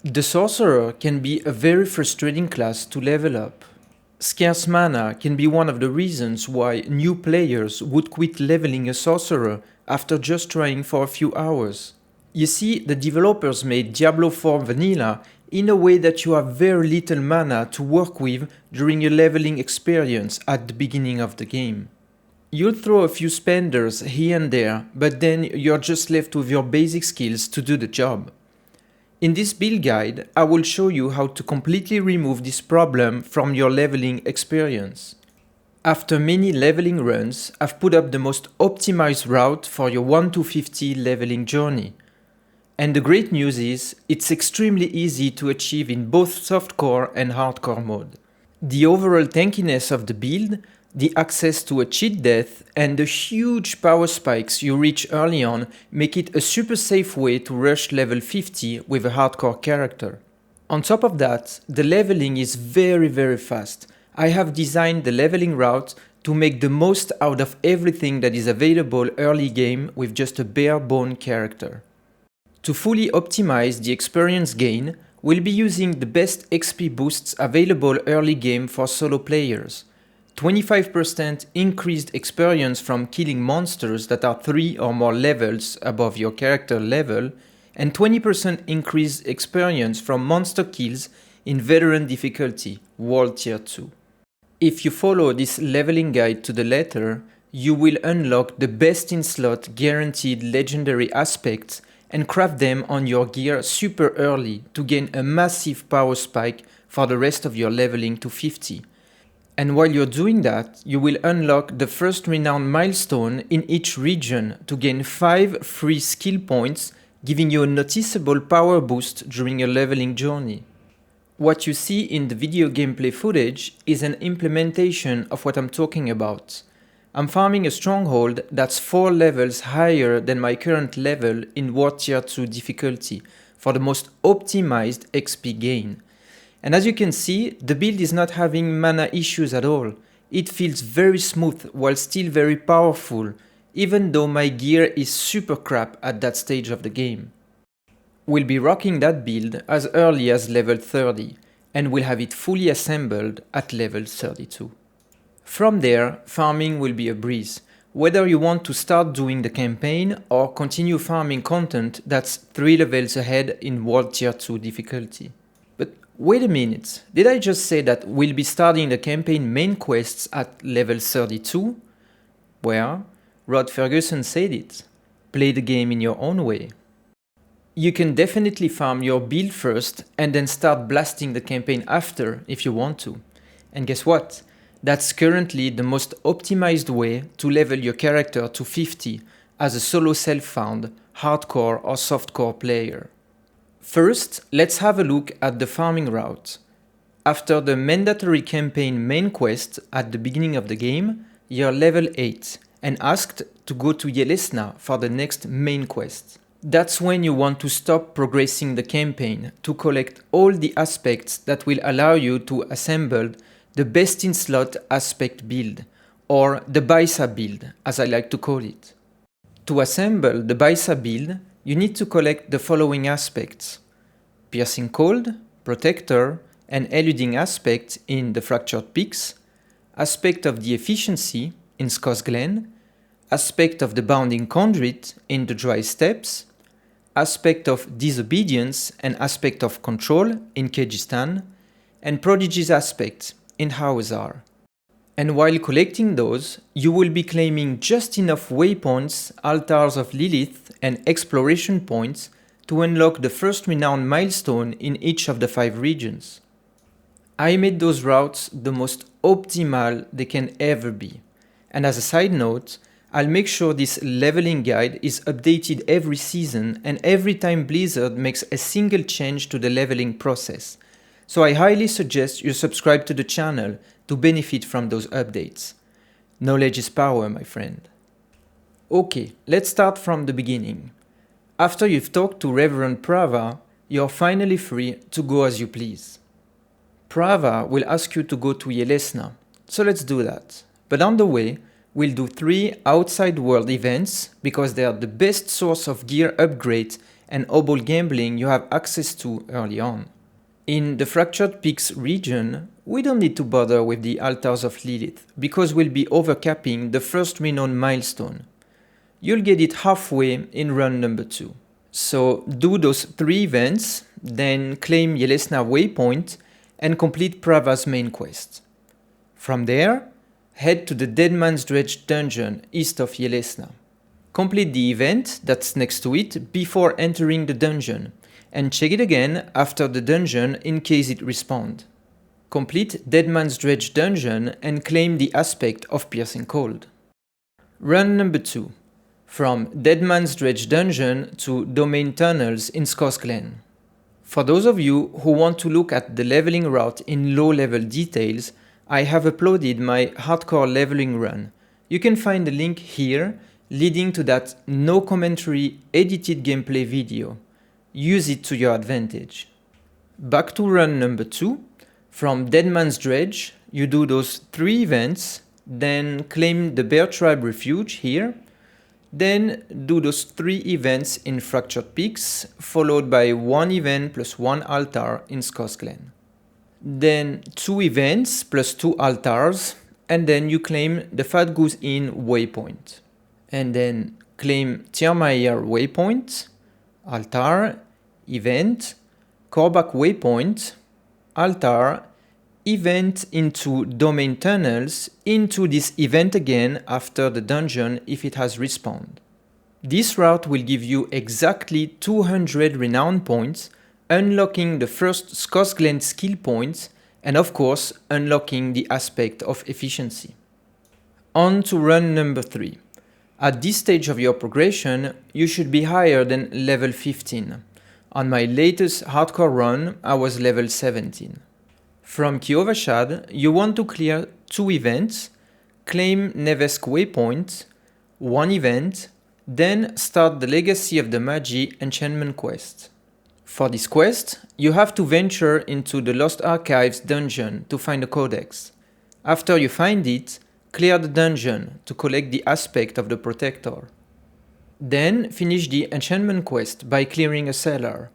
The Sorcerer can be a very frustrating class to level up. Scarce mana can be one of the reasons why new players would quit leveling a Sorcerer after just trying for a few hours. You see, the developers made Diablo 4 vanilla in a way that you have very little mana to work with during a leveling experience at the beginning of the game. You'll throw a few spenders here and there, but then you're just left with your basic skills to do the job. In this build guide, I will show you how to completely remove this problem from your leveling experience. After many leveling runs, I've put up the most optimized route for your 1 to 50 leveling journey. And the great news is, it's extremely easy to achieve in both softcore and hardcore mode. The overall tankiness of the build, the access to a Cheatdeath, and the huge power spikes you reach early on make it a super safe way to rush level 50 with a hardcore character. On top of that, the leveling is very fast. I have designed the leveling route to make the most out of everything that is available early game with just a bare bone character. To fully optimize the experience gain, we'll be using the best XP boosts available early game for solo players. 25% increased experience from killing monsters that are 3 or more levels above your character level, and 20% increased experience from monster kills in veteran difficulty, World Tier 2. If you follow this leveling guide to the letter, you will unlock the best in slot guaranteed legendary aspects and craft them on your gear super early to gain a massive power spike for the rest of your leveling to 50. And while you're doing that, you will unlock the first renown milestone in each region to gain 5 free skill points, giving you a noticeable power boost during your leveling journey. What you see in the video gameplay footage is an implementation of what I'm talking about. I'm farming a stronghold that's 4 levels higher than my current level in World Tier 2 difficulty for the most optimized XP gain. And as you can see, the build is not having mana issues at all. It feels very smooth while still very powerful, even though my gear is super crap at that stage of the game. We'll be rocking that build as early as level 30, and we'll have it fully assembled at level 32. From there, farming will be a breeze, whether you want to start doing the campaign or continue farming content that's 3 levels ahead in World Tier 2 difficulty. But wait a minute, did I just say that we'll be starting the campaign main quests at level 32? Well, Rod Ferguson said it. Play the game in your own way. You can definitely farm your build first and then start blasting the campaign after if you want to. And guess what? That's currently the most optimized way to level your character to 50 as a solo self-found, hardcore or softcore player. First, let's have a look at the farming route. After the mandatory campaign main quest at the beginning of the game, you're level 8 and asked to go to Yelesna for the next main quest. That's when you want to stop progressing the campaign to collect all the aspects that will allow you to assemble the best in slot aspect build, or the BISA build as I like to call it. To assemble the BISA build, you need to collect the following aspects: Piercing Cold, Protector, and Eluding aspect in the Fractured Peaks, aspect of the Efficiency in Scos Glen, aspect of the Bounding Conduit in the Dry Steppes, aspect of Disobedience and aspect of Control in Kyrgyzstan, and Prodigy's aspect in Hawezar. And while collecting those, you will be claiming just enough waypoints, Altars of Lilith, and exploration points to unlock the first renown milestone in each of the 5 regions. I made those routes the most optimal they can ever be. And as a side note, I'll make sure this leveling guide is updated every season and every time Blizzard makes a single change to the leveling process. So I highly suggest you subscribe to the channel to benefit from those updates. Knowledge is power, my friend. Okay, let's start from the beginning. After you've talked to Reverend Prava, you're finally free to go as you please. Prava will ask you to go to Yelesna, so let's do that. But on the way, we'll do 3 outside world events because they are the best source of gear upgrades and Obol gambling you have access to early on. In the Fractured Peaks region, we don't need to bother with the Altars of Lilith, because we'll be overcapping the first renown milestone. You'll get it halfway in run number 2. So do those 3 events, then claim Yelesna Waypoint and complete Prava's main quest. From there, head to the Deadman's Dredge dungeon east of Yelesna. Complete the event that's next to it before entering the dungeon, and check it again after the dungeon in case it respawns. Complete Deadman's Dredge dungeon and claim the aspect of Piercing Cold. Run number 2. From Deadman's Dredge dungeon to Domain Tunnels in Scots Glen. For those of you who want to look at the leveling route in low-level details, I have uploaded my hardcore leveling run. You can find the link here, leading to that no commentary edited gameplay video. Use it to your advantage. Back to run number 2. From Deadman's Dredge, you do those 3 events, then claim the Bear Tribe Refuge here, then do those 3 events in Fractured Peaks, followed by 1 event plus 1 altar in Scots Glen. Then 2 events plus 2 altars, and then you claim the Fat Goose Inn Waypoint. And then claim Tiermayer Waypoint, altar, event, Korbak Waypoint, altar, event into Domain Tunnels, into this event again after the dungeon if it has respawned. This route will give you exactly 200 renown points, unlocking the first Scots Glen skill points, and of course unlocking the aspect of efficiency. On to run number 3. At this stage of your progression, you should be higher than level 15. On my latest hardcore run, I was level 17. From Kiovashad, you want to clear 2 events, claim Nevesk Waypoint, 1 event, then start the Legacy of the Magi Enchantment quest. For this quest, you have to venture into the Lost Archives dungeon to find a codex. After you find it, clear the dungeon to collect the aspect of the Protector. Then finish the Enchantment quest by clearing a cellar.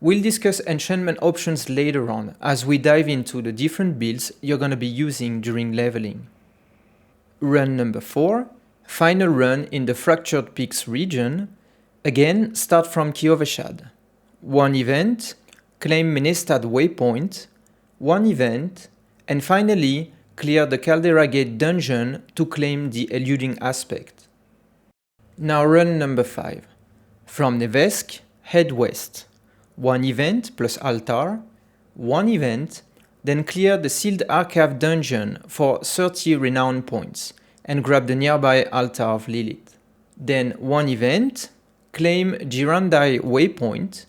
We'll discuss enchantment options later on as we dive into the different builds you're gonna be using during leveling. Run number 4, final run in the Fractured Peaks region. Again, start from Kiovashad. 1 event, claim Menestad Waypoint, 1 event, and finally clear the Caldera Gate dungeon to claim the Eluding aspect. Now run number 5. From Nevesk, head west. 1 event plus altar, 1 event, then clear the Sealed Archive dungeon for 30 renown points and grab the nearby Altar of Lilith. Then 1 event, claim Girandai Waypoint,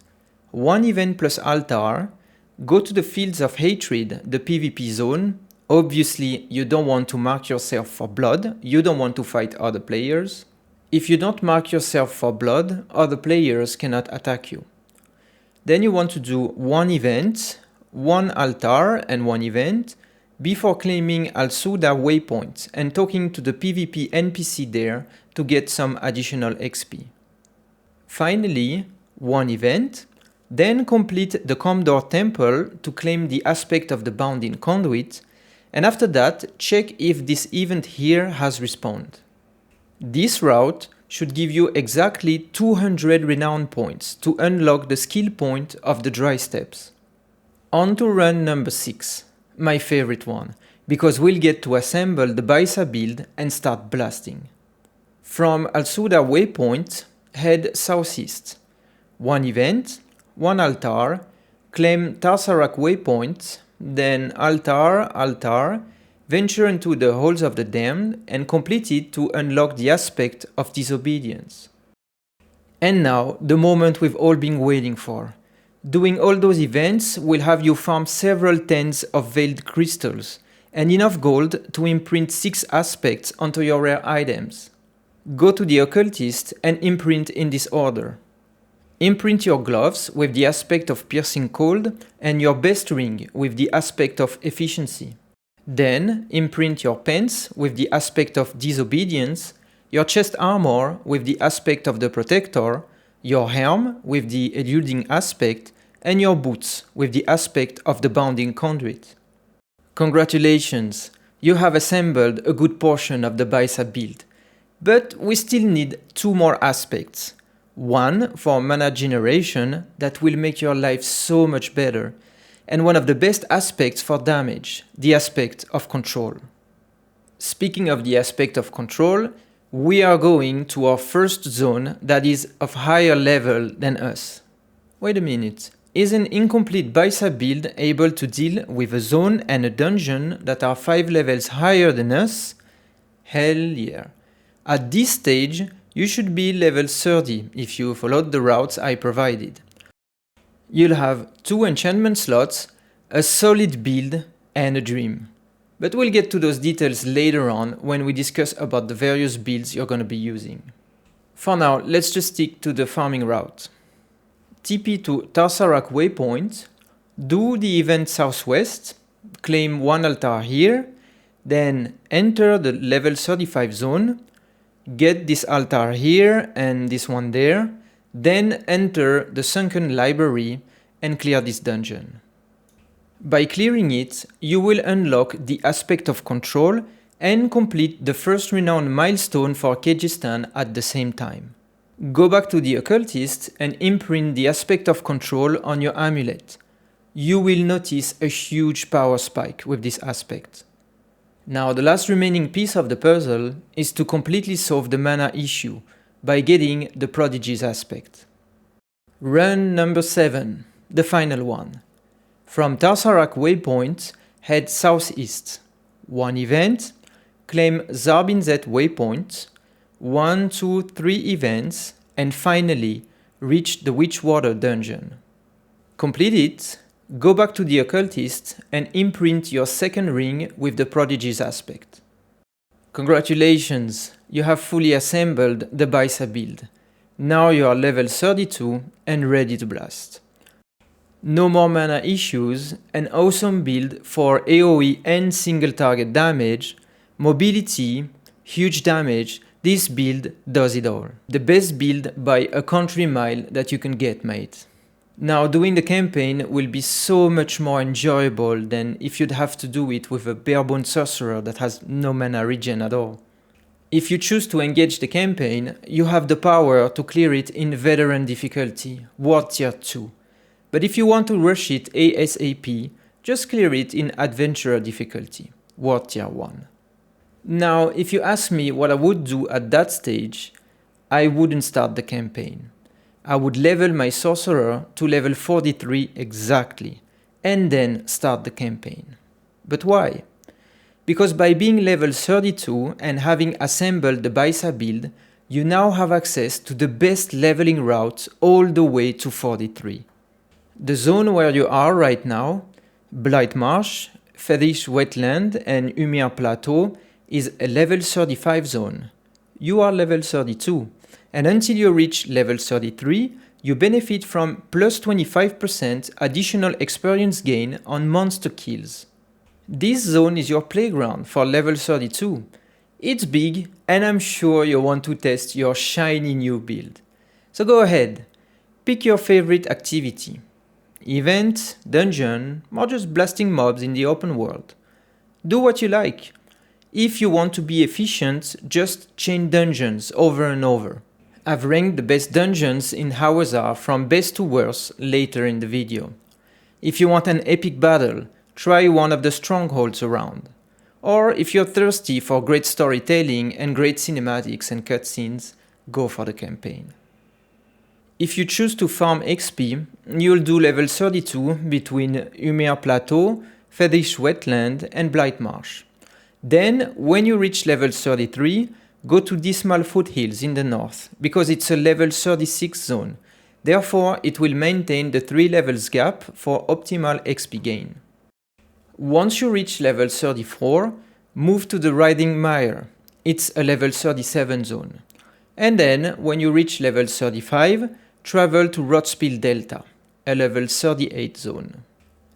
1 event plus altar, go to the Fields of Hatred, the PvP zone. Obviously, you don't want to mark yourself for blood, you don't want to fight other players. If you don't mark yourself for blood, other players cannot attack you. Then you want to do 1 event, 1 altar and 1 event, before claiming Al-Suda Waypoint and talking to the PvP NPC there to get some additional XP. Finally, 1 event, then complete the Comdor Temple to claim the aspect of the Bounding Conduit, and after that check if this event here has respawned. This route should give you exactly 200 renown points to unlock the skill point of the Dry Steps. On to run number 6, my favorite one, because we'll get to assemble the BISA build and start blasting. From Al-Suda Waypoint, head southeast. 1 event, 1 altar, claim Tarsarak Waypoint, then altar, venture into the Halls of the Damned and complete it to unlock the aspect of Disobedience. And now, the moment we've all been waiting for. Doing all those events will have you farm several tens of Veiled Crystals and enough gold to imprint 6 aspects onto your rare items. Go to the Occultist and imprint in this order. Imprint your gloves with the aspect of Piercing Cold and your best ring with the aspect of Efficiency. Then imprint your pants with the aspect of Disobedience, your chest armor with the aspect of the Protector, your helm with the eluding aspect, and your boots with the aspect of the bounding conduit. Congratulations, you have assembled a good portion of the BISA build, but we still need 2 more aspects. One for mana generation that will make your life so much better, and one of the best aspects for damage, the aspect of control. Speaking of the aspect of control, we are going to our first zone that is of higher level than us. Wait a minute, is an incomplete BISA build able to deal with a zone and a dungeon that are 5 levels higher than us? Hell yeah. At this stage, you should be level 30 if you followed the routes I provided. You'll have 2 enchantment slots, a solid build, and a dream. But we'll get to those details later on when we discuss about the various builds you're gonna be using. For now, let's just stick to the farming route. TP to Tarsarak Waypoint, do the event southwest, claim 1 altar here, then enter the level 35 zone, get this altar here and this one there, then enter the sunken library and clear this dungeon. By clearing it, you will unlock the aspect of control and complete the first renown milestone for Kyrgyzstan at the same time. Go back to the occultist and imprint the aspect of control on your amulet. You will notice a huge power spike with this aspect. Now the last remaining piece of the puzzle is to completely solve the mana issue by getting the Prodigy's aspect. Run number 7, the final one. From Tarsarak Waypoint, head southeast. 1 event, claim Zarbinzet Waypoint, 1, 2, 3 events, and finally reach the WitchWater Dungeon. Complete it, go back to the occultist and imprint your second ring with the Prodigy's aspect. Congratulations, you have fully assembled the BISA build. Now you are level 32 and ready to blast. No more mana issues, an awesome build for AoE and single target damage, mobility, huge damage. This build does it all. The best build by a country mile that you can get, mate. Now doing the campaign will be so much more enjoyable than if you'd have to do it with a barebone sorcerer that has no mana regen at all. If you choose to engage the campaign, you have the power to clear it in veteran difficulty, War Tier 2. But if you want to rush it ASAP, just clear it in adventurer difficulty, War Tier 1. Now, if you ask me what I would do at that stage, I wouldn't start the campaign. I would level my sorcerer to level 43 exactly, and then start the campaign. But why? Because by being level 32 and having assembled the BISA build, you now have access to the best leveling route all the way to 43. The zone where you are right now, Blight Marsh, Fetish Wetland and Umir Plateau, is a level 35 zone. You are level 32, and until you reach level 33, you benefit from plus 25% additional experience gain on monster kills. This zone is your playground for level 32. It's big, and I'm sure you want to test your shiny new build. So go ahead, pick your favorite activity. Event, dungeon, or just blasting mobs in the open world. Do what you like. If you want to be efficient, just chain dungeons over and over. I've ranked the best dungeons in Hawezar from best to worst later in the video. If you want an epic battle, try one of the strongholds around. Or if you're thirsty for great storytelling and great cinematics and cutscenes, go for the campaign. If you choose to farm XP, you'll do level 32 between Umir Plateau, Fetish Wetland and Blight Marsh. Then, when you reach level 33, go to Dismal Foothills in the north, because it's a level 36 zone. Therefore, it will maintain the 3 levels gap for optimal XP gain. Once you reach level 34, move to the Riding Mire. It's a level 37 zone. And then, when you reach level 35, travel to Rotspill Delta, a level 38 zone.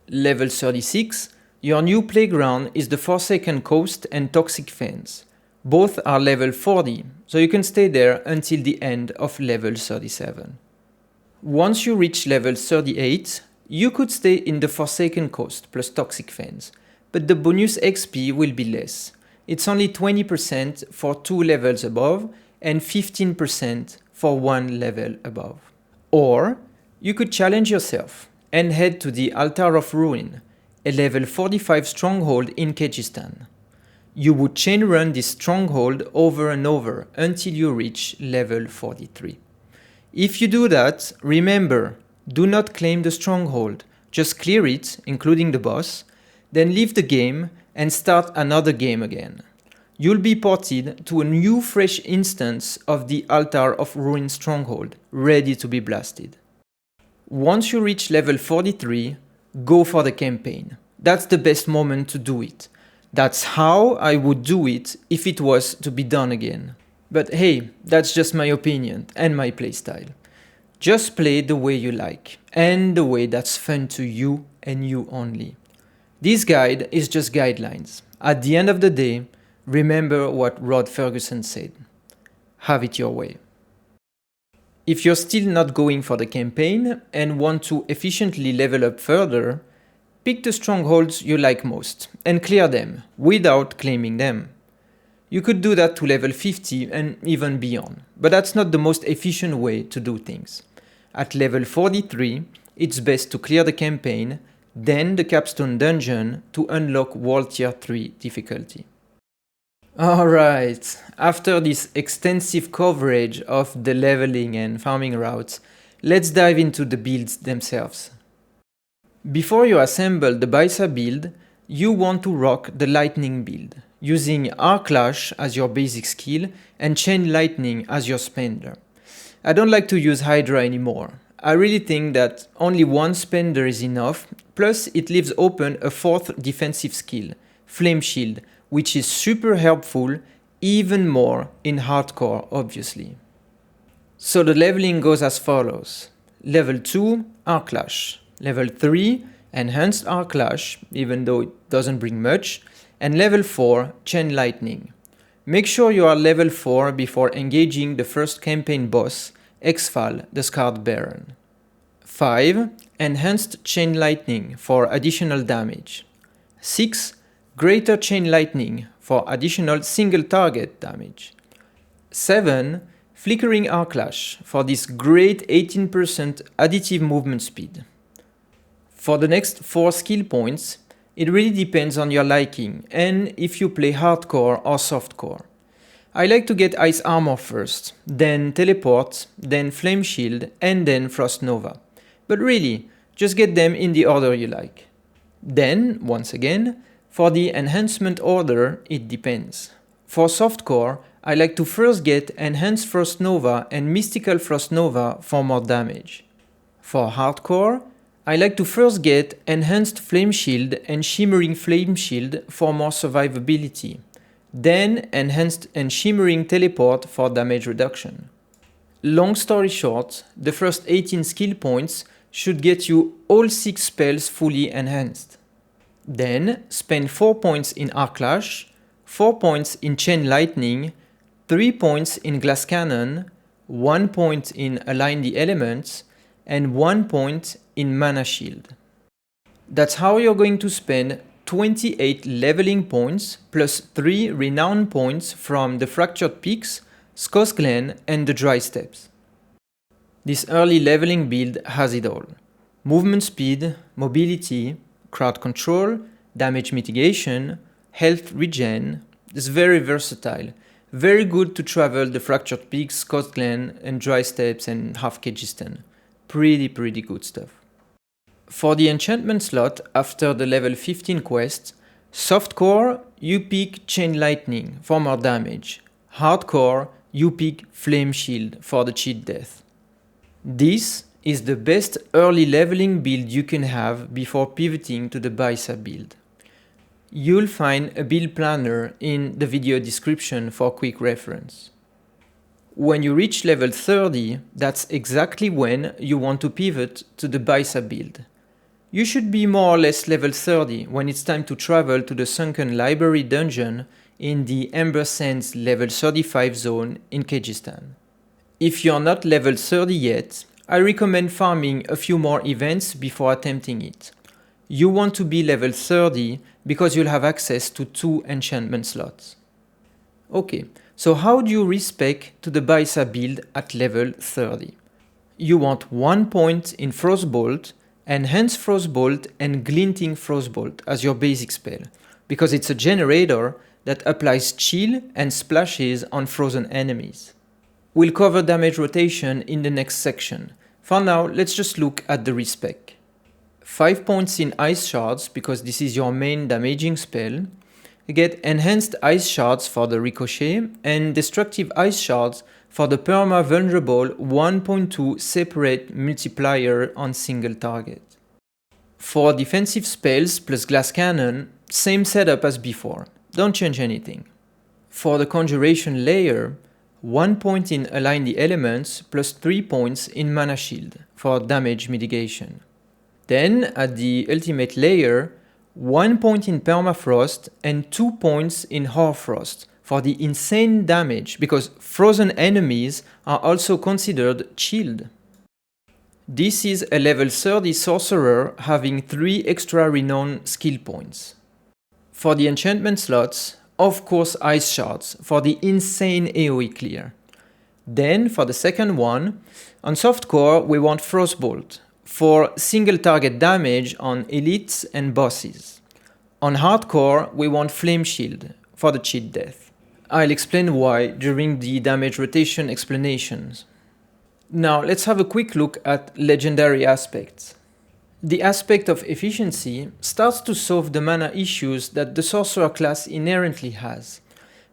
Level 36, your new playground is the Forsaken Coast and Toxic Fens. Both are level 40, so you can stay there until the end of level 37. Once you reach level 38, you could stay in the Forsaken Coast plus Toxic Fens, but the bonus XP will be less. It's only 20% for 2 levels above and 15% for 1 level above. Or you could challenge yourself and head to the Altar of Ruin, a level 45 stronghold in Kyrgyzstan. You would chain run this stronghold over and over until you reach level 43. If you do that, remember, do not claim the stronghold, just clear it, including the boss, then leave the game and start another game again. You'll be ported to a new fresh instance of the Altar of Ruin stronghold, ready to be blasted. Once you reach level 43, go for the campaign. That's the best moment to do it. That's how I would do it if it was to be done again. But hey, that's just my opinion and my playstyle. Just play the way you like, and the way that's fun to you and you only. This guide is just guidelines. At the end of the day, remember what Rod Ferguson said. Have it your way. If you're still not going for the campaign and want to efficiently level up further, pick the strongholds you like most and clear them without claiming them. You could do that to level 50 and even beyond, but that's not the most efficient way to do things. At level 43, it's best to clear the campaign, then the capstone dungeon to unlock World Tier 3 difficulty. Alright, after this extensive coverage of the leveling and farming routes, let's dive into the builds themselves. Before you assemble the BISA build, you want to rock the Lightning build, using Arc Lash as your basic skill and Chain Lightning as your spender. I don't like to use Hydra anymore. I really think that only one spender is enough, plus it leaves open a 4th defensive skill, Flame Shield, which is super helpful, even more in hardcore obviously. So the leveling goes as follows. Level 2, Arc Lash. Level 3, Enhanced Arc Lash, even though it doesn't bring much. And level 4, Chain Lightning. Make sure you are level 4 before engaging the first campaign boss, Exfal, the Scarred Baron. 5, Enhanced Chain Lightning for additional damage. 6, Greater Chain Lightning for additional single target damage. 7, Flickering Arc Lash for this great 18% additive movement speed. For the next 4 skill points, it really depends on your liking and if you play hardcore or softcore. I like to get Ice Armor first, then Teleport, then Flame Shield and then Frost Nova. But really, just get them in the order you like. Then, once again, for the enhancement order, it depends. For softcore, I like to first get Enhanced Frost Nova and Mystical Frost Nova for more damage. For hardcore, I like to first get Enhanced Flame Shield and Shimmering Flame Shield for more survivability, then Enhanced and Shimmering Teleport for damage reduction. Long story short, the first 18 skill points should get you all 6 spells fully enhanced. Then spend 4 points in Arc Lash, 4 points in Chain Lightning, 3 points in Glass Cannon, 1 point in Align the Elements, and 1 point in Mana Shield. That's how you're going to spend 28 leveling points plus 3 renown points from the Fractured Peaks, Skos Glen and the Dry Steppes. This early leveling build has it all. Movement speed, mobility, crowd control, damage mitigation, health regen. It's very versatile. Very good to travel the Fractured Peaks, Skos Glen and Dry Steppes and half Kyrgyzstan. Pretty good stuff. For the enchantment slot after the level 15 quest, softcore you pick Chain Lightning for more damage. Hardcore you pick Flame Shield for the Cheatdeath. This is the best early leveling build you can have before pivoting to the BISA build. You'll find a build planner in the video description for quick reference. When you reach level 30, that's exactly when you want to pivot to the BISA build. You should be more or less level 30 when it's time to travel to the Sunken Library dungeon in the Ember Sands level 35 zone in Kyrgyzstan. If you're not level 30 yet, I recommend farming a few more events before attempting it. You want to be level 30 because you'll have access to 2 enchantment slots. Okay, so how do you respec to the BISA build at level 30? You want 1 point in Frostbolt, Enhanced Frostbolt and Glinting Frostbolt as your basic spell, because it's a generator that applies chill and splashes on frozen enemies. We'll cover damage rotation in the next section. For now, let's just look at the respec. 5 points in Ice Shards, because this is your main damaging spell. You get Enhanced Ice Shards for the ricochet and Destructive Ice Shards for the perma vulnerable 1.2 separate multiplier on single target. For defensive spells plus glass cannon, same setup as before, don't change anything. For the conjuration layer, 1 point in Align the Elements plus 3 points in Mana Shield for damage mitigation. Then at the ultimate layer, 1 point in Permafrost and 2 points in Hoarfrost for the insane damage, because frozen enemies are also considered chilled. This is a level 30 sorcerer having 3 extra renown skill points. For the enchantment slots, of course Ice Shards for the insane AoE clear. Then for the second one, on Softcore we want Frostbolt for single target damage on elites and bosses. On Hardcore we want Flame Shield for the Cheatdeath. I'll explain why during the damage rotation explanations. Now let's have a quick look at legendary aspects. The aspect of efficiency starts to solve the mana issues that the sorcerer class inherently has.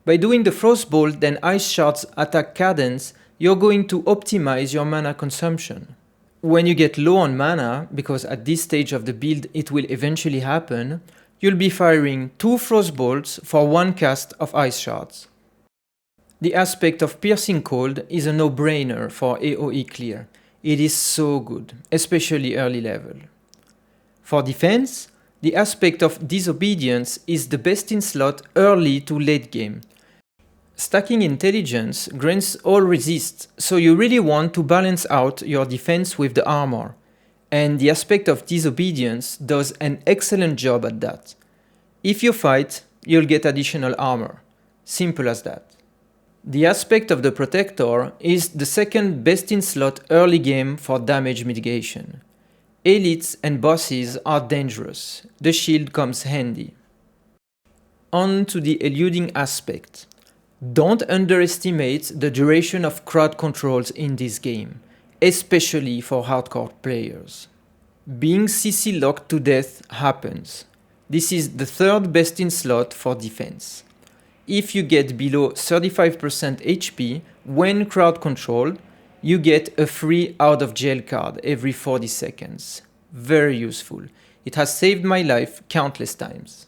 By doing the Frostbolt and Ice Shards attack cadence, you're going to optimize your mana consumption. When you get low on mana, because at this stage of the build it will eventually happen, you'll be firing 2 Frostbolts for 1 cast of Ice Shards. The aspect of Piercing Cold is a no-brainer for AoE clear. It is so good, especially early level. For defense, the aspect of Disobedience is the best in slot early to late game. Stacking Intelligence grants all resist, so you really want to balance out your defense with the armor. And the aspect of Disobedience does an excellent job at that. If you fight, you'll get additional armor. Simple as that. The aspect of the Protector is the second best in slot early game for damage mitigation. Elites and bosses are dangerous. The shield comes handy. On to the eluding aspect. Don't underestimate the duration of crowd controls in this game, especially for hardcore players. Being CC locked to death happens. This is the third best in slot for defense. If you get below 35% HP when crowd controlled, you get a free out of jail card every 40 seconds. Very useful. It has saved my life countless times.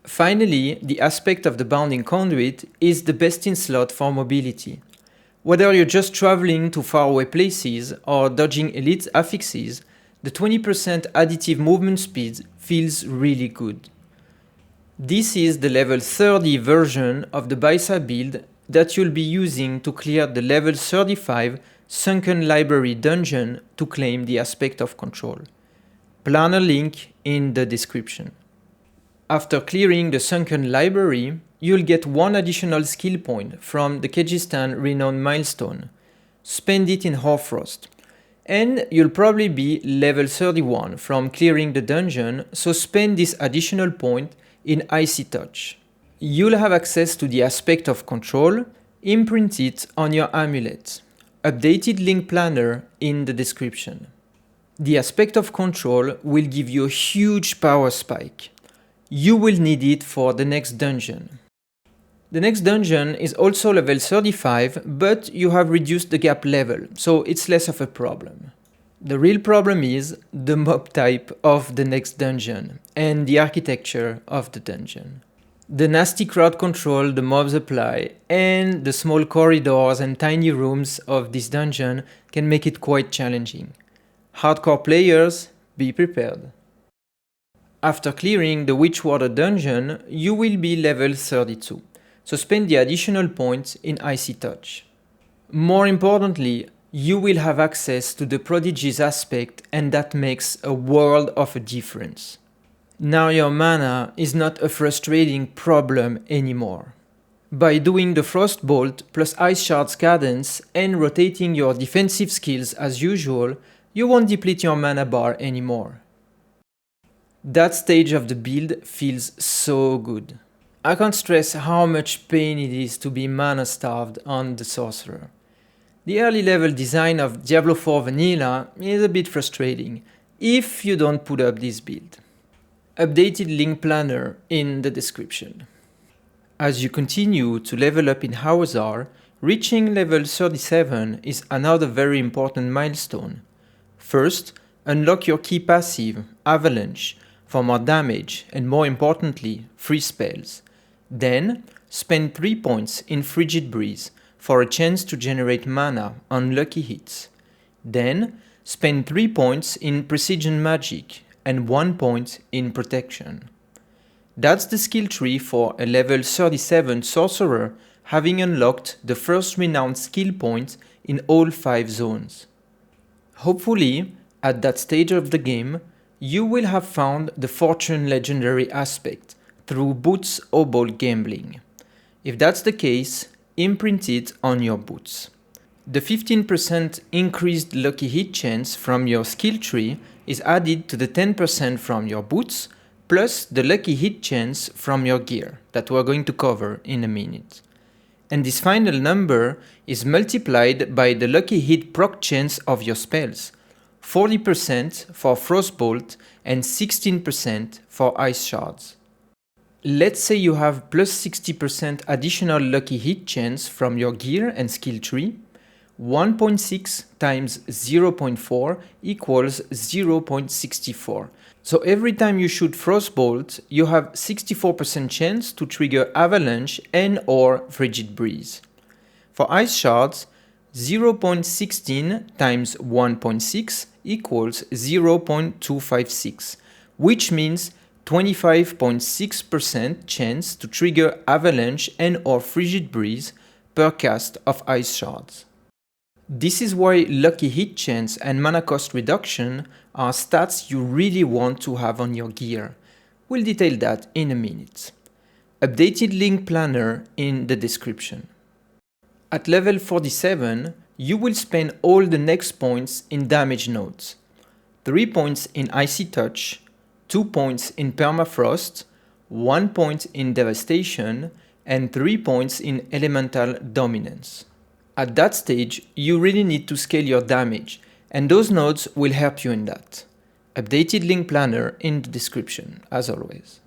Finally, the aspect of the Bounding Conduit is the best in slot for mobility. Whether you're just traveling to faraway places or dodging elite affixes, the 20% additive movement speed feels really good. This is the level 30 version of the BISA build that you'll be using to clear the level 35 Sunken Library dungeon to claim the aspect of control. Plan a link in the description. After clearing the Sunken Library, you'll get 1 additional skill point from the Kyrgyzstan Renown milestone. Spend it in Hoarfrost. And you'll probably be level 31 from clearing the dungeon, so spend this additional point in Icy Touch. You'll have access to the aspect of control, imprint it on your amulet. Updated link planner in the description. The aspect of control will give you a huge power spike. You will need it for the next dungeon. The next dungeon is also level 35, but you have reduced the gap level, so it's less of a problem. The real problem is the mob type of the next dungeon and the architecture of the dungeon. The nasty crowd control the mobs apply and the small corridors and tiny rooms of this dungeon can make it quite challenging. Hardcore players, be prepared. After clearing the WitchWater Dungeon, you will be level 32, so spend the additional points in Icy Touch. More importantly, you will have access to the Prodigy's aspect, and that makes a world of a difference. Now your mana is not a frustrating problem anymore. By doing the Frost Bolt plus Ice Shards cadence and rotating your defensive skills as usual, you won't deplete your mana bar anymore. That stage of the build feels so good. I can't stress how much pain it is to be mana starved on the Sorcerer. The early level design of Diablo 4 Vanilla is a bit frustrating if you don't put up this build. Updated link planner in the description. As you continue to level up in Hawezar, reaching level 37 is another very important milestone. First, unlock your key passive, Avalanche, for more damage and more importantly, free spells. Then, spend 3 points in Frigid Breeze for a chance to generate mana on lucky hits. Then, spend 3 points in Precision Magic and 1 point in Protection. That's the skill tree for a level 37 Sorcerer having unlocked the first renowned skill point in all 5 zones. Hopefully, at that stage of the game, you will have found the Fortune Legendary aspect through Boots Obol gambling. If that's the case, imprint it on your boots. The 15% increased lucky hit chance from your skill tree is added to the 10% from your boots, plus the lucky hit chance from your gear that we're going to cover in a minute. And this final number is multiplied by the lucky hit proc chance of your spells, 40% for Frostbolt and 16% for Ice Shards. Let's say you have plus 60% additional lucky hit chance from your gear and skill tree. 1.6 times 0.4 equals 0.64. So every time you shoot Frostbolt, you have 64% chance to trigger Avalanche and or Frigid Breeze. For Ice Shards, 0.16 times 1.6 equals 0.256, which means 25.6% chance to trigger Avalanche and or Frigid Breeze per cast of Ice Shards. This is why lucky hit chance and mana cost reduction are stats you really want to have on your gear. We'll detail that in a minute. Updated link planner in the description. At level 47, you will spend all the next points in damage nodes. 3 points in Icy Touch, 2 points in Permafrost, 1 point in Devastation, and 3 points in Elemental Dominance. At that stage, you really need to scale your damage, and those nodes will help you in that. Updated link planner in the description, as always.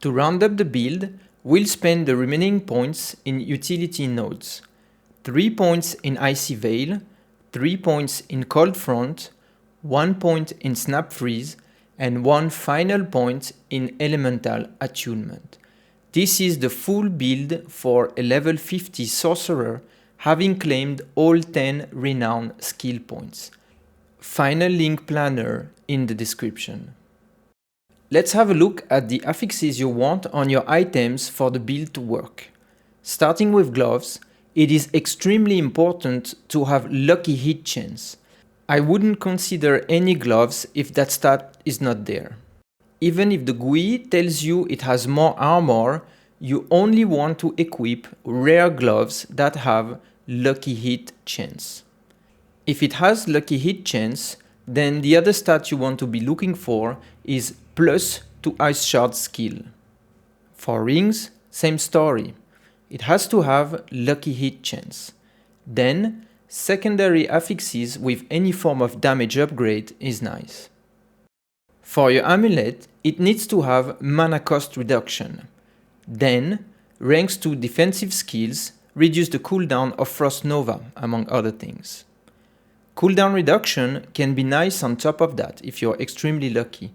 To round up the build, we'll spend the remaining points in utility nodes. 3 points in Icy Veil, 3 points in Cold Front, 1 point in Snap Freeze, and 1 final point in Elemental Attunement. This is the full build for a level 50 Sorcerer, having claimed all 10 renowned skill points. Final link planner in the description. Let's have a look at the affixes you want on your items for the build to work. Starting with gloves, it is extremely important to have lucky hit chance. I wouldn't consider any gloves if that stat is not there. Even if the GUI tells you it has more armor, you only want to equip rare gloves that have lucky hit chance. If it has lucky hit chance, then the other stat you want to be looking for is plus to Ice Shard skill. For rings, same story. It has to have lucky hit chance. Then, secondary affixes with any form of damage upgrade is nice. For your amulet, it needs to have mana cost reduction. Then, ranks to defensive skills reduce the cooldown of Frost Nova, among other things. Cooldown reduction can be nice on top of that if you're extremely lucky,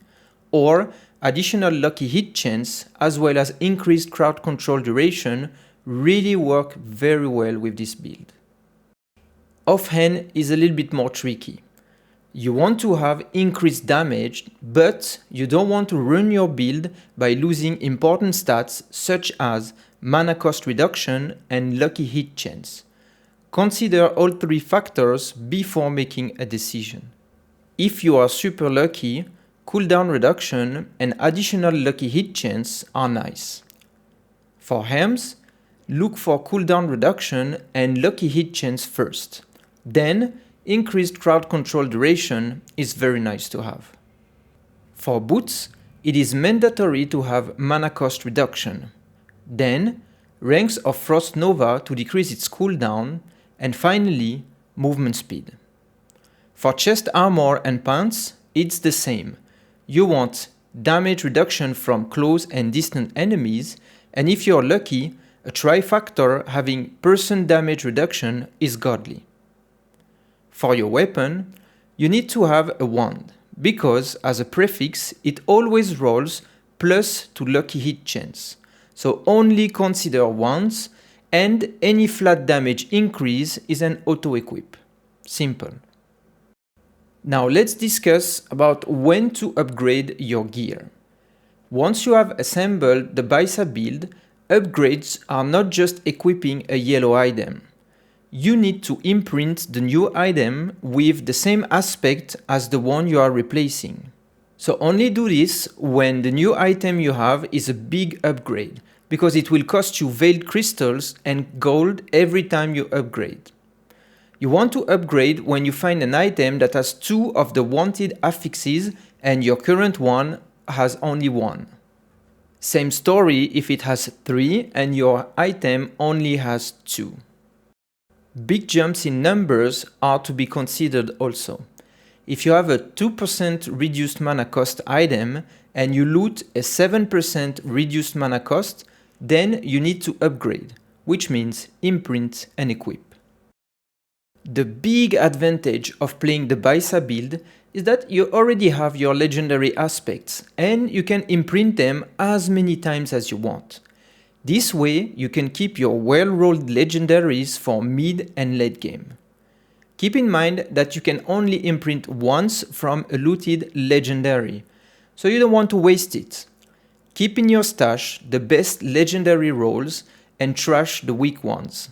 or additional lucky hit chance as well as increased crowd control duration really work very well with this build. Offhand is a little bit more tricky. You want to have increased damage, but you don't want to ruin your build by losing important stats such as mana cost reduction and lucky hit chance. Consider all three factors before making a decision. If you are super lucky, cooldown reduction and additional lucky hit chance are nice. For Helms, look for cooldown reduction and lucky hit chance first. Then, increased crowd control duration is very nice to have. For Boots, it is mandatory to have mana cost reduction. Then, ranks of Frost Nova to decrease its cooldown, and finally, movement speed. For chest armor and pants, it's the same. You want damage reduction from close and distant enemies, and if you're lucky, a trifactor having person damage reduction is godly. For your weapon, you need to have a wand, because as a prefix, it always rolls plus to lucky hit chance. So only consider wands, and any flat damage increase is an auto-equip. Simple. Now let's discuss about when to upgrade your gear. Once you have assembled the BISA build, upgrades are not just equipping a yellow item. You need to imprint the new item with the same aspect as the one you are replacing. So only do this when the new item you have is a big upgrade, because it will cost you veiled crystals and gold every time you upgrade. You want to upgrade when you find an item that has 2 of the wanted affixes and your current one has only 1. Same story if it has 3 and your item only has 2. Big jumps in numbers are to be considered also. If you have a 2% reduced mana cost item and you loot a 7% reduced mana cost, then you need to upgrade, which means imprint and equip. The big advantage of playing the BISA build is that you already have your legendary aspects and you can imprint them as many times as you want. This way you can keep your well-rolled legendaries for mid and late game. Keep in mind that you can only imprint once from a looted legendary, so you don't want to waste it. Keep in your stash the best legendary rolls and trash the weak ones.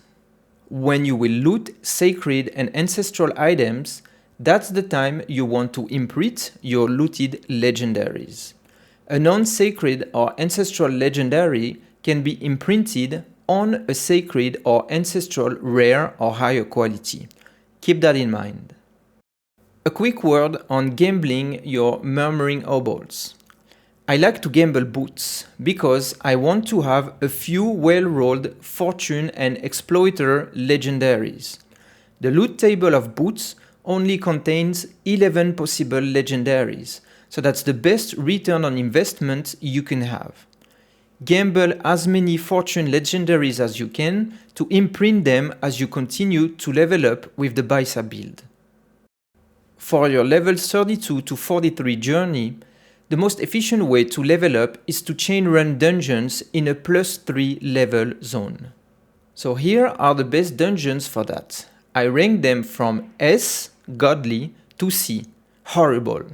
When you will loot sacred and ancestral items, that's the time you want to imprint your looted legendaries. A non-sacred or ancestral legendary can be imprinted on a sacred or ancestral rare or higher quality. Keep that in mind. A quick word on gambling your Murmuring Obols. I like to gamble boots because I want to have a few well-rolled fortune and exploiter legendaries. The loot table of boots only contains 11 possible legendaries, so that's the best return on investment you can have. Gamble as many fortune legendaries as you can to imprint them as you continue to level up with the BISA build. For your level 32 to 43 journey, the most efficient way to level up is to chain run dungeons in a +3 level zone. So here are the best dungeons for that. I rank them from S, godly, to C, horrible.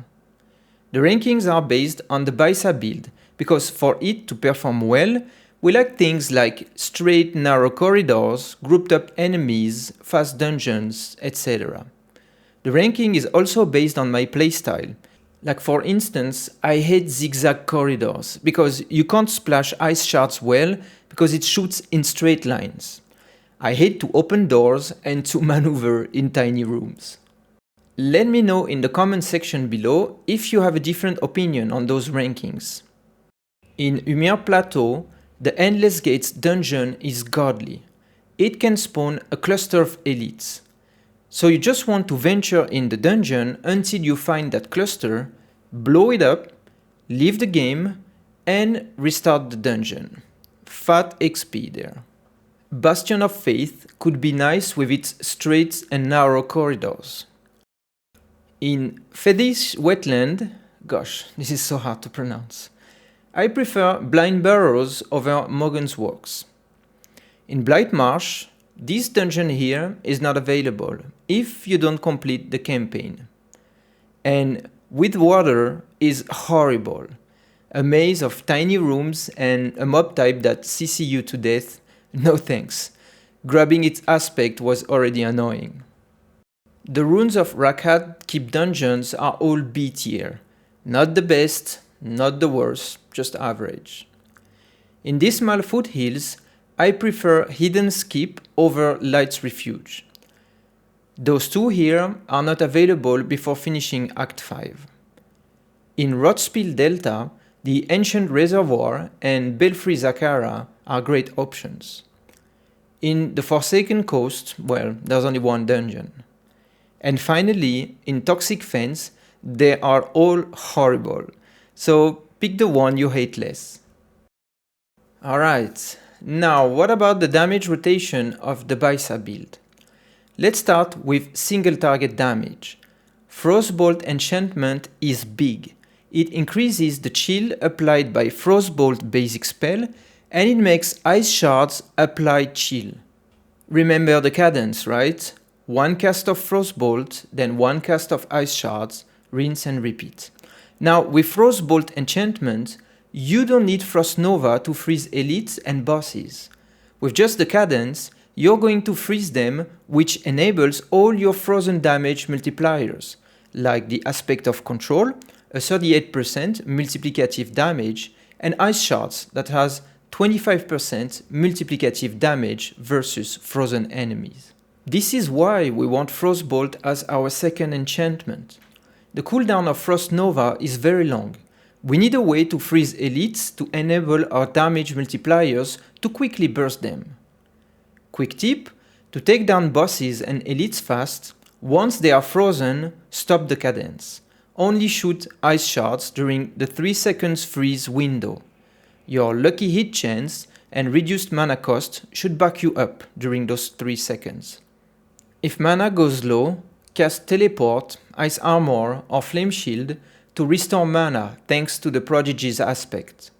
The rankings are based on the BISA build, because for it to perform well, we like things like straight narrow corridors, grouped up enemies, fast dungeons, etc. The ranking is also based on my playstyle. Like for instance, I hate zigzag corridors, because you can't splash ice shards well, because it shoots in straight lines. I hate to open doors and to maneuver in tiny rooms. Let me know in the comment section below if you have a different opinion on those rankings. In Ymir Plateau, the Endless Gates dungeon is godly. It can spawn a cluster of elites. So you just want to venture in the dungeon until you find that cluster, blow it up, leave the game, and restart the dungeon. Fat XP there. Bastion of Faith could be nice with its straight and narrow corridors. In Fedish Wetland, gosh, this is so hard to pronounce, I prefer Blind Burrows over Morgan's Works. In Blight Marsh, this dungeon here is not available if you don't complete the campaign. And WitchWater is horrible. A maze of tiny rooms and a mob type that CC you to death. No thanks. Grabbing its aspect was already annoying. The runes of Rakhat keep dungeons are all B tier. Not the best, not the worst, just average. In Dismal Foothills, I prefer Hidden Skip over Light's Refuge. Those two here are not available before finishing Act 5. In Rotspiel Delta, the Ancient Reservoir and Belfry Zakara are great options. In the Forsaken Coast, well, there's only one dungeon. And finally, in Toxic Fence, they are all horrible. So pick the one you hate less. Alright, now what about the damage rotation of the BISA build? Let's start with single target damage. Frostbolt Enchantment is big. It increases the chill applied by Frostbolt basic spell, and it makes Ice Shards apply chill. Remember the cadence, right? One cast of Frostbolt, then one cast of Ice Shards, rinse and repeat. Now with Frostbolt Enchantment, you don't need Frost Nova to freeze elites and bosses. With just the cadence, you're going to freeze them, which enables all your frozen damage multipliers, like the Aspect of Control, a 38% multiplicative damage, and Ice Shards that has 25% multiplicative damage versus frozen enemies. This is why we want Frostbolt as our second enchantment. The cooldown of Frost Nova is very long. We need a way to freeze elites to enable our damage multipliers to quickly burst them. Quick tip: to take down bosses and elites fast, once they are frozen, stop the cadence. Only shoot Ice Shards during the 3 seconds freeze window. Your lucky hit chance and reduced mana cost should back you up during those 3 seconds. If mana goes low, cast Teleport, Ice Armor or Flame Shield to restore mana thanks to the Prodigy's aspect.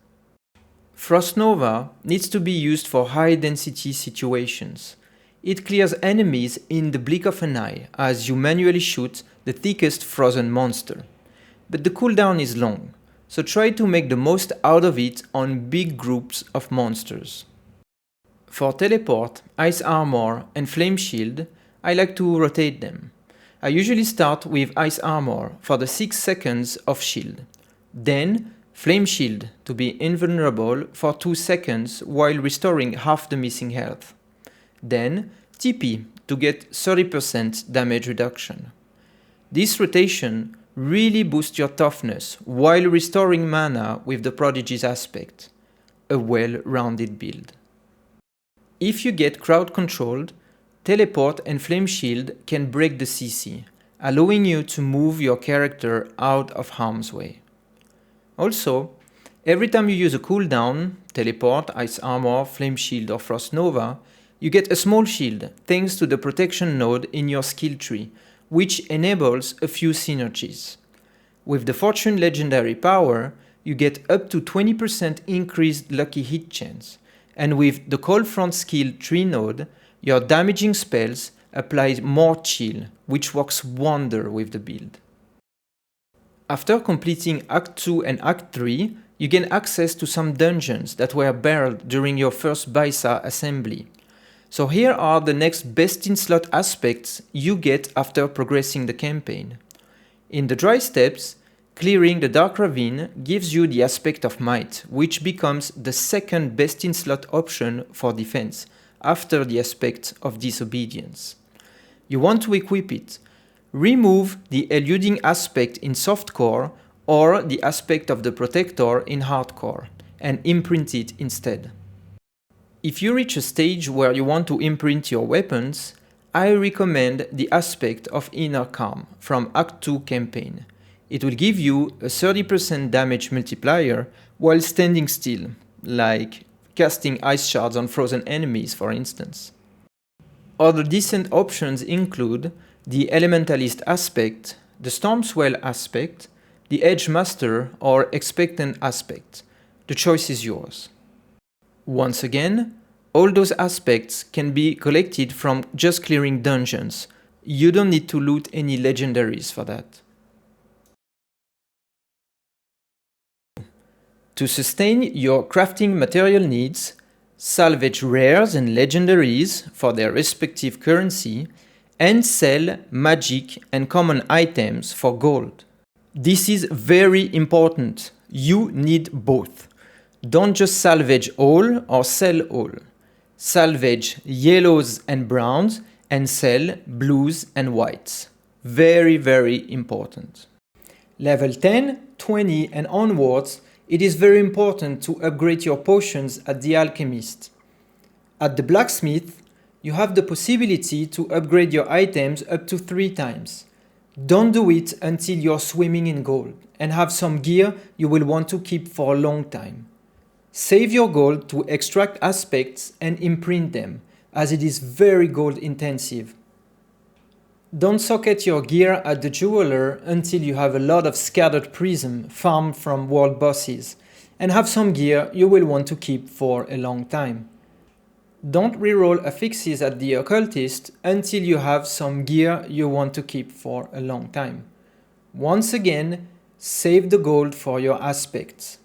Frost Nova needs to be used for high density situations. It clears enemies in the blink of an eye as you manually shoot the thickest frozen monster. But the cooldown is long, so try to make the most out of it on big groups of monsters. For Teleport, Ice Armor and Flame Shield, I like to rotate them. I usually start with Ice Armor for the 6 seconds of shield. Then Flame Shield to be invulnerable for 2 seconds while restoring half the missing health. Then TP to get 30% damage reduction. This rotation really boosts your toughness while restoring mana with the Prodigy's aspect. A well-rounded build. If you get crowd controlled, Teleport and Flame Shield can break the CC, allowing you to move your character out of harm's way. Also, every time you use a cooldown, Teleport, Ice Armor, Flame Shield or Frost Nova, you get a small shield thanks to the protection node in your skill tree, which enables a few synergies. With the Fortune Legendary power, you get up to 20% increased lucky hit chance, and with the Cold Front skill tree node, your damaging spells apply more chill, which works wonder with the build. After completing Act 2 and Act 3, you gain access to some dungeons that were barreled during your first BISA assembly. So here are the next best in slot aspects you get after progressing the campaign. In the Dry Steppes, clearing the Dark Ravine gives you the aspect of Might, which becomes the second best in slot option for defense, after the aspect of Disobedience. You want to equip it. Remove the eluding aspect in Softcore or the aspect of the Protector in Hardcore, and imprint it instead. If you reach a stage where you want to imprint your weapons, I recommend the aspect of Inner Calm from Act 2 campaign. It will give you a 30% damage multiplier while standing still, like casting Ice Shards on frozen enemies for instance. Other decent options include the Elementalist aspect, the Stormswell aspect, the Edge Master or Expectant aspect. The choice is yours. Once again, all those aspects can be collected from just clearing dungeons. You don't need to loot any legendaries for that. To sustain your crafting material needs, salvage rares and legendaries for their respective currency, and sell magic and common items for gold. This is very important. You need both. Don't just salvage all or sell all. Salvage yellows and browns and sell blues and whites. Very, very important. Level 10, 20 and onwards, it is very important to upgrade your potions at the alchemist. At the blacksmith, you have the possibility to upgrade your items up to 3 times. Don't do it until you're swimming in gold and have some gear you will want to keep for a long time. Save your gold to extract aspects and imprint them, as it is very gold intensive. Don't socket your gear at the jeweler until you have a lot of scattered prism farmed from world bosses, and have some gear you will want to keep for a long time. Don't reroll affixes at the occultist until you have some gear you want to keep for a long time. Once again, save the gold for your aspects.